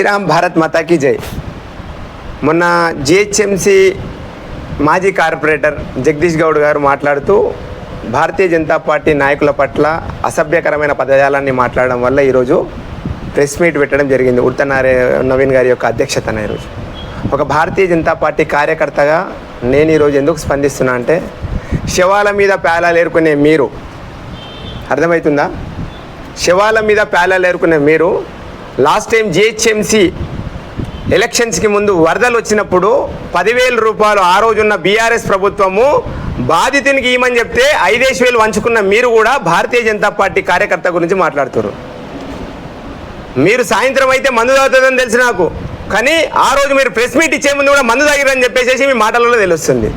శ్రీరామ్ భారత్ మాతాకి జై. మొన్న జిహెచ్ఎంసి మాజీ కార్పొరేటర్ జగదీష్ గౌడ్ గారు మాట్లాడుతూ భారతీయ జనతా పార్టీ నాయకుల పట్ల అసభ్యకరమైన పదజాలాన్ని మాట్లాడడం వల్ల ఈరోజు ప్రెస్ మీట్ పెట్టడం జరిగింది. ఉడత నవీన్ గారి యొక్క అధ్యక్షతన. ఈరోజు ఒక భారతీయ జనతా పార్టీ కార్యకర్తగా నేను ఈరోజు ఎందుకు స్పందిస్తున్నా అంటే, శవాల మీద పేలాలు ఏరుకునే మీరు, అర్థమవుతుందా? శవాల మీద పేలాలు ఏరుకునే మీరు లాస్ట్ టైం జిహెచ్ఎంసి ఎలక్షన్స్కి ముందు వరదలు వచ్చినప్పుడు 10,000 రూపాయలు ఆ రోజున్న బీఆర్ఎస్ ప్రభుత్వము బాధితునికి ఇవ్వమని చెప్తే 5,000 వంచుకున్న మీరు కూడా భారతీయ జనతా పార్టీ కార్యకర్త గురించి మాట్లాడుతారు. మీరు సాయంత్రం అయితే మందు తాగుతుందని తెలుసు నాకు, కానీ ఆ రోజు మీరు ప్రెస్ మీట్ ఇచ్చే ముందు కూడా మందు తాగిరని చెప్పేసి మీ మాటలలో తెలుస్తుంది.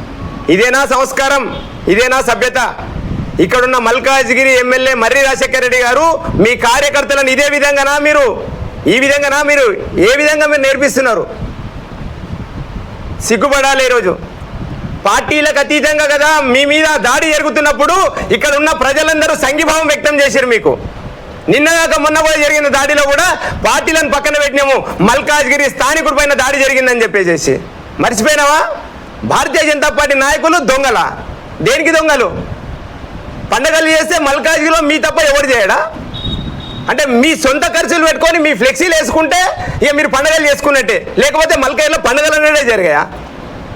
ఇదేనా సంస్కారం? ఇదేనా సభ్యత? ఇక్కడున్న మల్కాజ్గిరి ఎమ్మెల్యే మర్రి రాజశేఖర రెడ్డి గారు మీ కార్యకర్తలను ఇదే విధంగానా మీరు, ఈ విధంగానా మీరు, ఏ విధంగా మీరు నేర్పిస్తున్నారు? సిగ్గుపడాలి. ఈరోజు పార్టీలకు అతీతంగా కదా మీ మీద దాడి జరుగుతున్నప్పుడు ఇక్కడ ఉన్న ప్రజలందరూ సంఘీభావం వ్యక్తం చేశారు. మీకు నిన్నగాక మొన్న కూడా జరిగిన దాడిలో కూడా పార్టీలను పక్కన పెట్టినాము, మల్కాజ్గిరి స్థానికుడి పైన దాడి జరిగిందని చెప్పేసి మర్చిపోయినావా? భారతీయ జనతా పార్టీ నాయకులు దొంగలా? దేనికి దొంగలు? పండగలు చేస్తే మల్కాజ్గిరిలో మీ తప్ప ఎవరు చేయడా? అంటే మీ సొంత ఖర్చులు పెట్టుకొని మీ ఫ్లెక్సీలు వేసుకుంటే ఇక మీరు పండుగలు చేసుకున్నట్టే, లేకపోతే మల్కాజ్గిరిలో పండుగలు అనేవి జరిగాయా?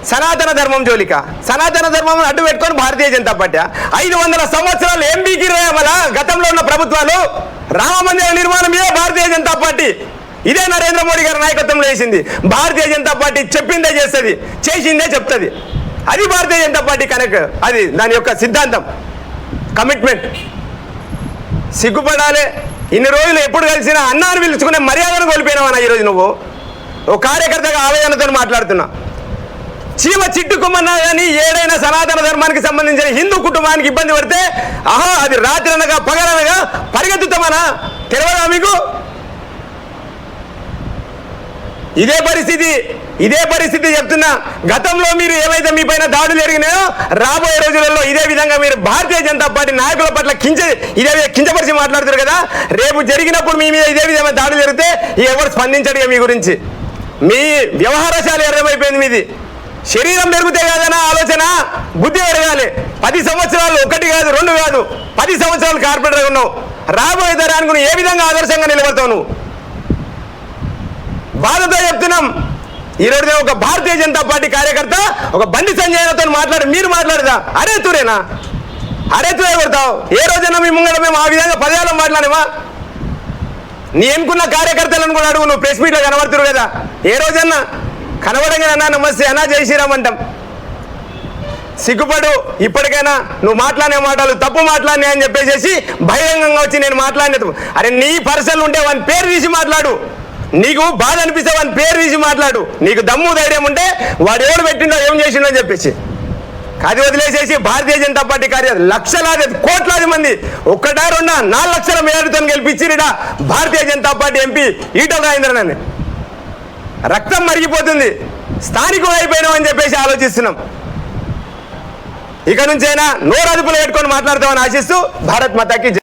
సనాతన ధర్మం జోలిక, సనాతన ధర్మం అడ్డు పెట్టుకొని భారతీయ జనతా పార్టీ 500 సంవత్సరాలు ఏం బీకిరాయా? మళ్ళా గతంలో ఉన్న ప్రభుత్వాలు రామ మందిర నిర్మాణం మీద భారతీయ జనతా పార్టీ, ఇదే నరేంద్ర మోడీ గారి నాయకత్వంలో వేసింది. భారతీయ జనతా పార్టీ చెప్పిందే చేస్తుంది, చేసిందే చెప్తుంది. అది భారతీయ జనతా పార్టీ కనుక అది దాని యొక్క సిద్ధాంతం, కమిట్మెంట్. సిగ్గుపడాలి. ఇన్ని రోజులు ఎప్పుడు కలిసినా అన్నాన్ని పిలుచుకునే మర్యాదను కోల్పోయినావన్నా ఈరోజు నువ్వు. ఓ కార్యకర్తగా ఆవేదనతో మాట్లాడుతున్నా. చీమ చిట్టుకుమన్నా కానీ ఏడైనా సనాతన ధర్మానికి సంబంధించిన హిందూ కుటుంబానికి ఇబ్బంది పడితే ఆహా అది రాత్రి అనగా పగలనగా పరిగెత్తుతామనా? తెలియదా మీకు? ఇదే పరిస్థితి చెప్తున్నా. గతంలో మీరు ఏవైతే మీ పైన దాడులు జరిగినాయో రాబోయే రోజులలో ఇదే విధంగా మీరు భారతీయ జనతా పార్టీ నాయకుల పట్ల ఇదే కించపరిచి మాట్లాడుతారు కదా. రేపు జరిగినప్పుడు మీ మీద ఇదే విధంగా దాడులు జరిగితే ఎవరు స్పందించడు మీ గురించి. మీ వ్యవహారశాలి అర్థమైపోయింది మీది. శరీరం పెరిగితే కాదనా ఆలోచన, బుద్ధి పెరగాలి. 10 సంవత్సరాలు, 1 కాదు 2 కాదు 10 సంవత్సరాలు కార్పొరేటర్గా ఉన్నావు. రాబోయే తరానికి నువ్వు ఏ విధంగా ఆదర్శంగా నిలబడతావు? నువ్వు బాధతో చెప్తున్నాం. ఈరోజు ఒక భారతీయ జనతా పార్టీ కార్యకర్త ఒక బండి సంజయ్తో మీరు మాట్లాడదా? అరే తూరేనా? అరే తూరే కొడతావు? ఏ రోజైనా మీ ముంగడ మేము ఆ విధంగా పదయాలు మాట్లాడేమా? నీ ఎన్నుకున్న కార్యకర్తలను కూడా అడుగు. నువ్వు ప్రెస్ మీట్లో కనబడుతురు కదా, ఏ రోజన్నా కనబడంగా అన్నా నమస్తే అన్నా జై శ్రీరామ్ అంటాం. సిగ్గుపడు. ఇప్పటికైనా నువ్వు మాట్లాడే మాటలు తప్పు మాట్లాడినా అని చెప్పేసి బహిరంగంగా వచ్చి నేను మాట్లాడిన, అరే నీ పర్సనల్ ఉంటే వాని పేరు తీసి మాట్లాడు. నీకు బాధ అనిపిస్తే వాని పేరు తీసి మాట్లాడు. నీకు దమ్ము ధైర్యం ఉంటే వాడు ఎవడు పెట్టిండో ఏం చేసిండో అని చెప్పేసి అది వదిలేసేసి భారతీయ జనతా పార్టీ కార్యకర్తలు లక్షలాది కోట్లాది మంది 1 2 4 లక్షల మేరతో గెలిపించిరిడా భారతీయ జనతా పార్టీ ఎంపీ ఈటల రాజేంద్రన్. రక్తం మరిగిపోతుంది. స్థానికులు అయిపోయినామని చెప్పేసి ఆలోచిస్తున్నాం. ఇక నుంచైనా నోరు అదుపులో పెట్టుకొని మాట్లాడతామని ఆశిస్తూ భారత్ మాతాకి